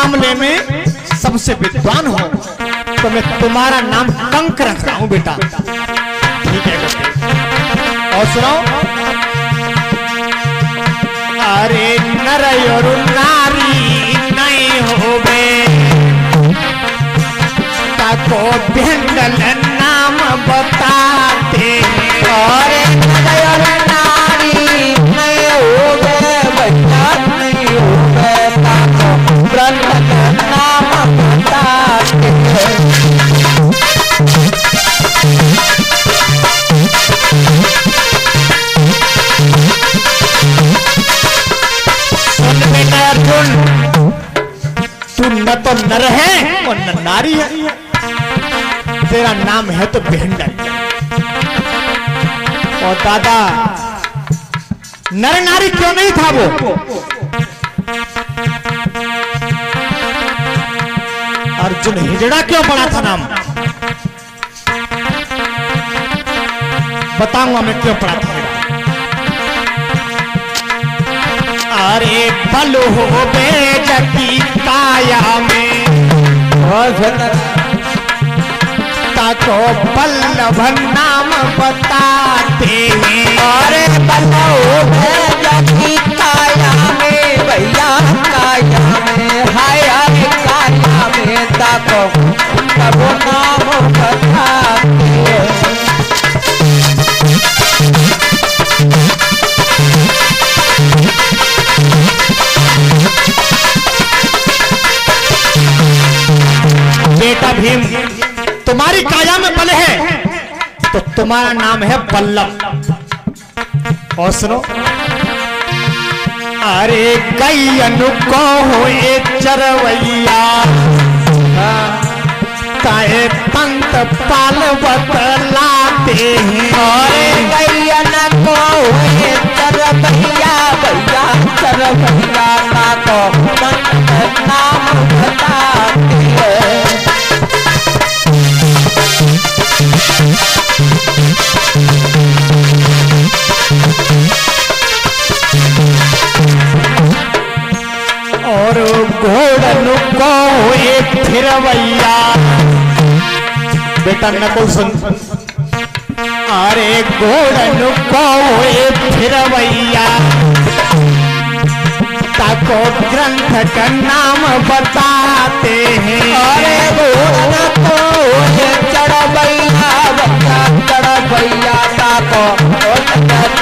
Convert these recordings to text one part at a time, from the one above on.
मामले में सबसे विद्वान हो, तो मैं तुम्हारा नाम कंक रख रहा हूं बेटा। ठीक है बेटे। और सुनो, अरे नर और नारी नहीं होवे, ताको भेंगल नाम बताते। अरे नर और नारी नहीं होवे, बच्चा नहीं होवे, ताको भेंगल नाम बताते। तू न तो नर है और न नारी है, तेरा नाम है तो भेंडल। और दादा नर नारी क्यों नहीं था वो? अर्जुन हिजड़ा क्यों पड़ा था नाम? बताऊंगा मैं क्यों पड़ा था। अरे बल हो बेजती काया में, ताको बल्लभ नाम बताते हैं। अरे बल हो बेजती काया में, भैया काया में, हाय हाय काया में, ताको बल्लभ नाम बताते हैं। बेटा भीम, तुम्हारी काया में बल है तो तुम्हारा नाम है बल्लभ। और सुनो, अरे गैयन को होए चरवैया, काहे पंत पाल बतलाते हैं। अरे गैयन को होए चरवैया, भैया चरवैया, ताको पंत नाम बताते हैं। और घोड़न को होए फिरवैया, बेटा नकुल सुन। अरे घोड़न को होए फिरवैया, ताको ग्रंथ का नाम बताते हैं। अरे घोड़न को होए चढ़वैया, बच्चा चढ़वैया, ताको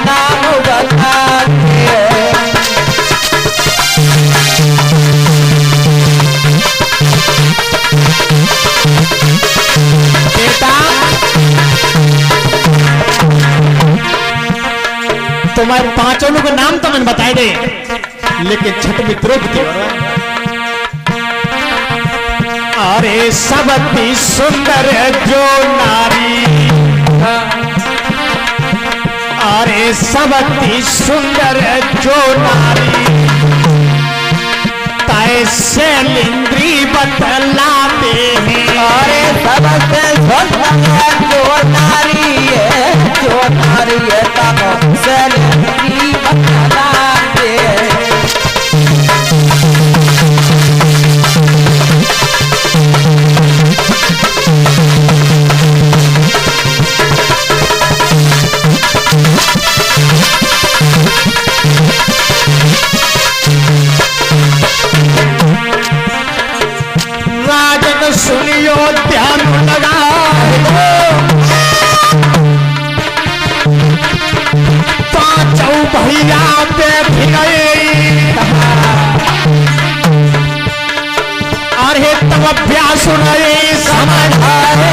नाम बताते हैं। बेटा तुम्हारे पांचों लोगों के नाम तो मैंने बताए दे, लेकिन छठ में द्रौपदी। अरे सबती सुंदर जो नारी, अरे सबती सुंदर जो नारी, ताए शैलेंद्री बतलाते हैं। अरे सबसे सुंदर जो नारी है, जो नारी है, ताको शैलेंद्री बतलाते हैं। राजन सुनियो ध्यान लगाओ, पांचों भैया बैठ गए। अरे तब अभ्यास सुनाए समझ आए,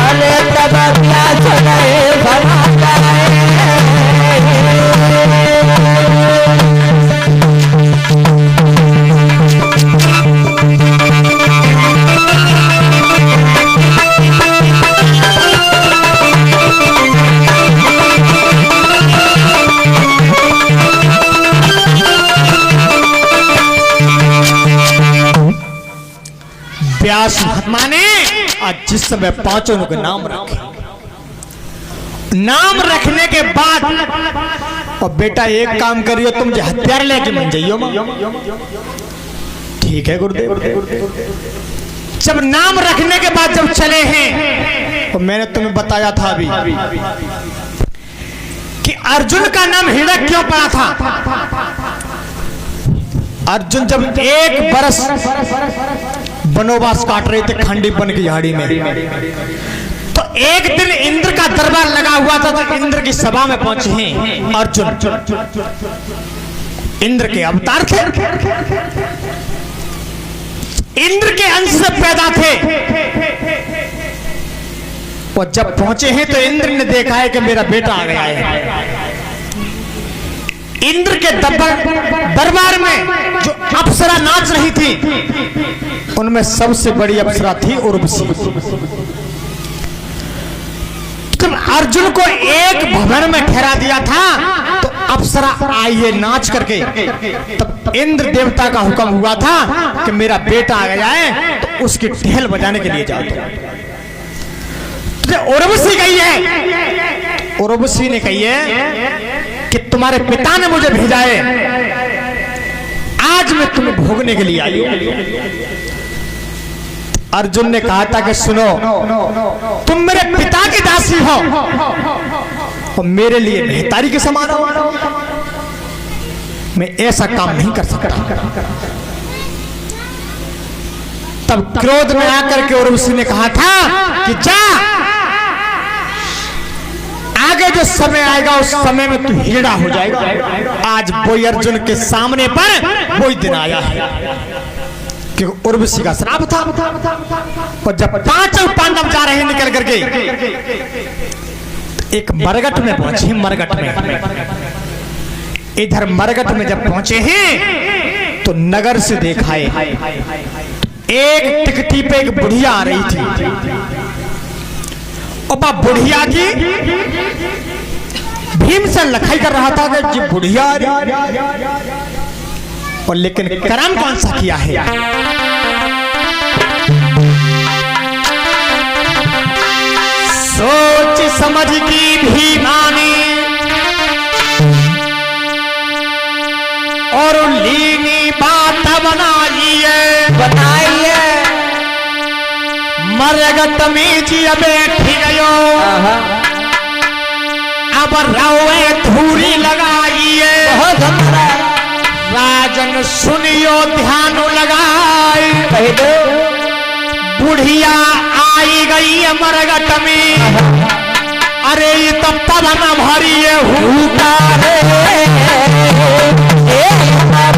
अरे तब अभ्यास सुनाए समझ आए। व्यास महात्मा ने आज जिस समय पांचों के नाम रखे, नाम रखने के बाद और बेटा एक काम करियो, तुम जो हथियार लेके मन जाइयो, ठीक है गुरुदेव। जब नाम रखने के बाद जब चले हैं तो मैंने तुम्हें बताया था अभी कि अर्जुन का नाम हिरण्यक क्यों पड़ा था। अर्जुन जब 1 बरस वनवास काट रहे थे खंडी बन की झाड़ी में, तो एक दिन इंद्र का दरबार लगा हुआ था, तो इंद्र की सभा में पहुंचे हैं अर्जुन। इंद्र के अवतार थे, इंद्र के अंश से पैदा थे। और जब पहुंचे हैं तो इंद्र ने देखा है कि मेरा बेटा आ गया है। इंद्र के दरबार में जो अप्सरा नाच रही थी उनमें सबसे बड़ी अप्सरा थी उर्वशी। जब अर्जुन को एक भवन में ठहरा दिया था तो अप्सरा आइए नाच करके, तब इंद्र देवता का हुक्म हुआ था कि मेरा बेटा आ गया है तो उसकी ढेल बजाने के लिए जाओ। तो उर्वशी गई है, उर्वशी ने कही है कि तुम्हारे पिता ने मुझे भेजा है, आज मैं तुम्हें भोगने के लिए आई हूं। अर्जुन ने कहा था कि सुनो, तुम मेरे पिता की दासी हो और मेरे लिए मेहतारी के समान हो, मैं ऐसा काम नहीं कर सकता। तब क्रोध में आकर के उर्वशी ने कहा था कि जा, आगे जो समय आएगा उस समय में तू हीरा हो जाएगा। आज वही अर्जुन के सामने पर वही दिन आया है कि उर्वशी का श्राप था। और जब 5 पांडव जा रहे हैं निकल करके, एक मरगट में पहुंचे, मरगट में, इधर मरगट में जब पहुंचे हैं तो नगर से देखा है एक टिकटी पे एक बुढ़िया आ रही थी। और बुढ़िया की भीम से लखाई कर रहा था कि जी बुढ़िया, और लेकिन कर्म कौन सा किया है। सोच समझ की भीमानी और लीनी बात बनाइए, मरगट में जी बैठी गयो, अब रवे धूरी लगाइए, राजन सुनियो ध्यान लगाए। बुढ़िया आई गई है मरगट में, अरे ये तो पवन भरिए हुका रे,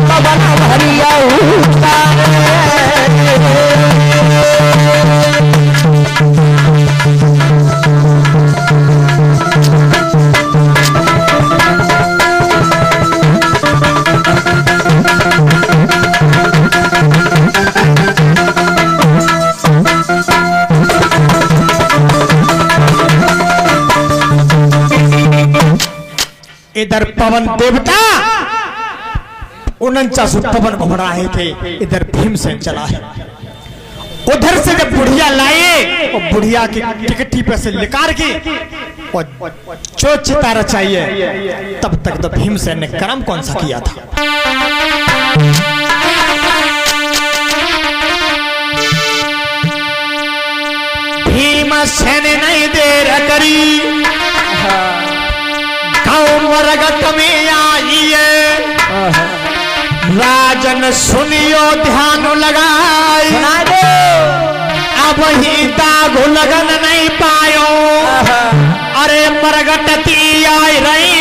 पवन भरिया हुका इधर पवन देवता 49 पवन घुम रहे थे, इधर भीमसेन चला है। उधर से जब बुढ़िया लाए और बुढ़िया की टिकटी पे से निकाल के और जो चितारा चाहिए, तब तक तो भीमसेन ने कर्म कौन सा किया था। भीमसेन नहीं देर करी, मरगट में आइए, राजन सुनियो ध्यान लगाए, अब ही दाग लगन नहीं पायो, अरे मरगट ती आई रही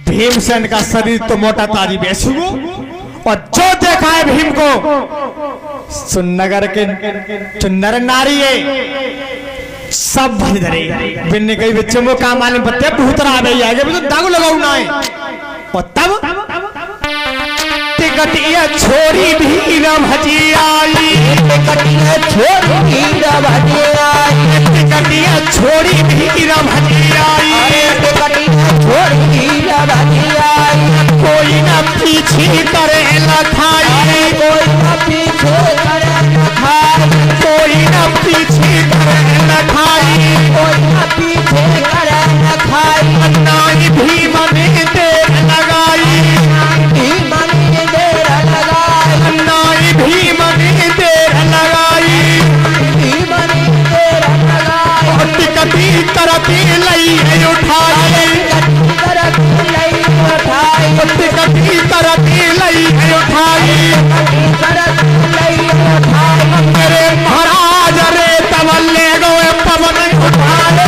भीमसेन का शरीर तो मोटा ताजी बेसू, और जो देखा है भीम को, सुनगर के जो नर नारी है सब भर धरे बिन्ने कई बच्चों को काम आने पत्ते भूतरा आ गई आगे तो दाग लगाऊ ना है और तब टिकटिया छोरी भी न भजी आई टिकटिया छोरी भी न भजी आई टिकटिया छोरी भी न भजी आई टिकटिया छोरी भी न भजी आई कोई न पीछे करे न खाई कोई न पीछे करे न खाई कोई न पीछे करे न खाई कोई न पीछे करे न खाई नाई भीम ने देर लगाई भीम ने देर लगाई नाई भीम ने देर लगाई भीम ने देर लगाई टिकटी करती लई उठाई करती लई उठाई टिकटी करती लई उठाई करती लई उठाई मेरे महाराज रे तवल्ले गो पवन उठाए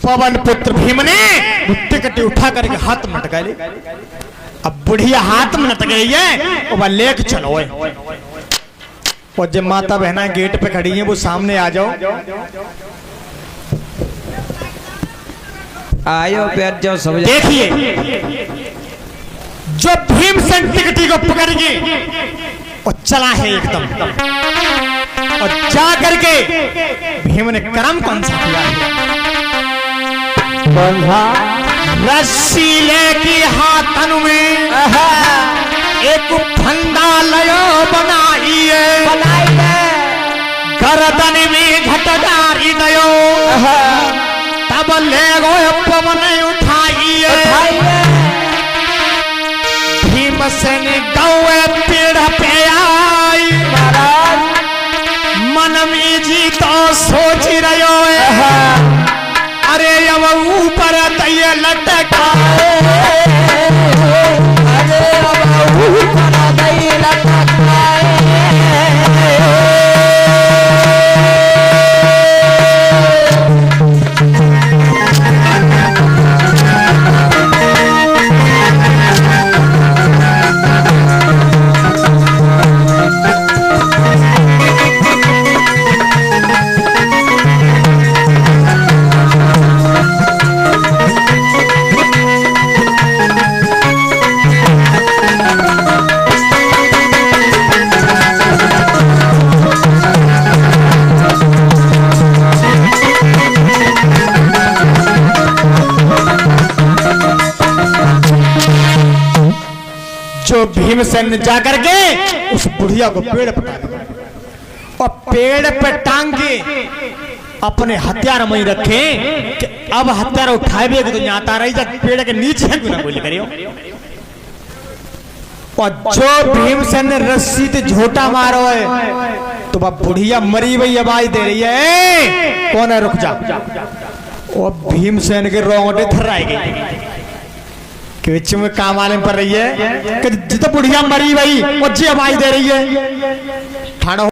पवन पुत्र भीम ने टिकटी उठा करके हाथ में लटका ली अब बुढ़िया हाथ में लटक गई है और वह लेके चलो और जब माता बहना गेट पे खड़ी है वो सामने आ जाओ आयो बैठ जाओ सब देखिए जो भीमसेन टिकटी को पकड़ के और चला है एकदम और जा करके भीम ने कर्म कौन सा किया है रस्सी लेके हाथन में एक फंदा लयो बनाई गर्दन में घटदारी दयो तब ले गो पवन उठाई भीमसेन गौए पेड़ पे आई मन में जी तो सोच रहो अरे अब ऊपर तय लटका अरे अब ऊपर तय लटका जो भीमसेन ने जाकर के उस बुढ़िया को पेड़ पर टांगा और पेड़ पर टांग के अपने हथियार वहीं रखे कि अब हथियार उठाए भी तो यहाँ आ रही जब पेड़ के नीचे है बिना गोली करियो और जो भीमसेन ने रस्सी से झोटा मारो है तो वह बुढ़िया मरी हुई आवाज दे रही है कौन है रुक जा और भीमसेन के रोंगटे थर्राए कि बीच में काम आने पर रही है कि जितना बुढ़िया मरी भाई वो जी आवाज दे रही है ठाणो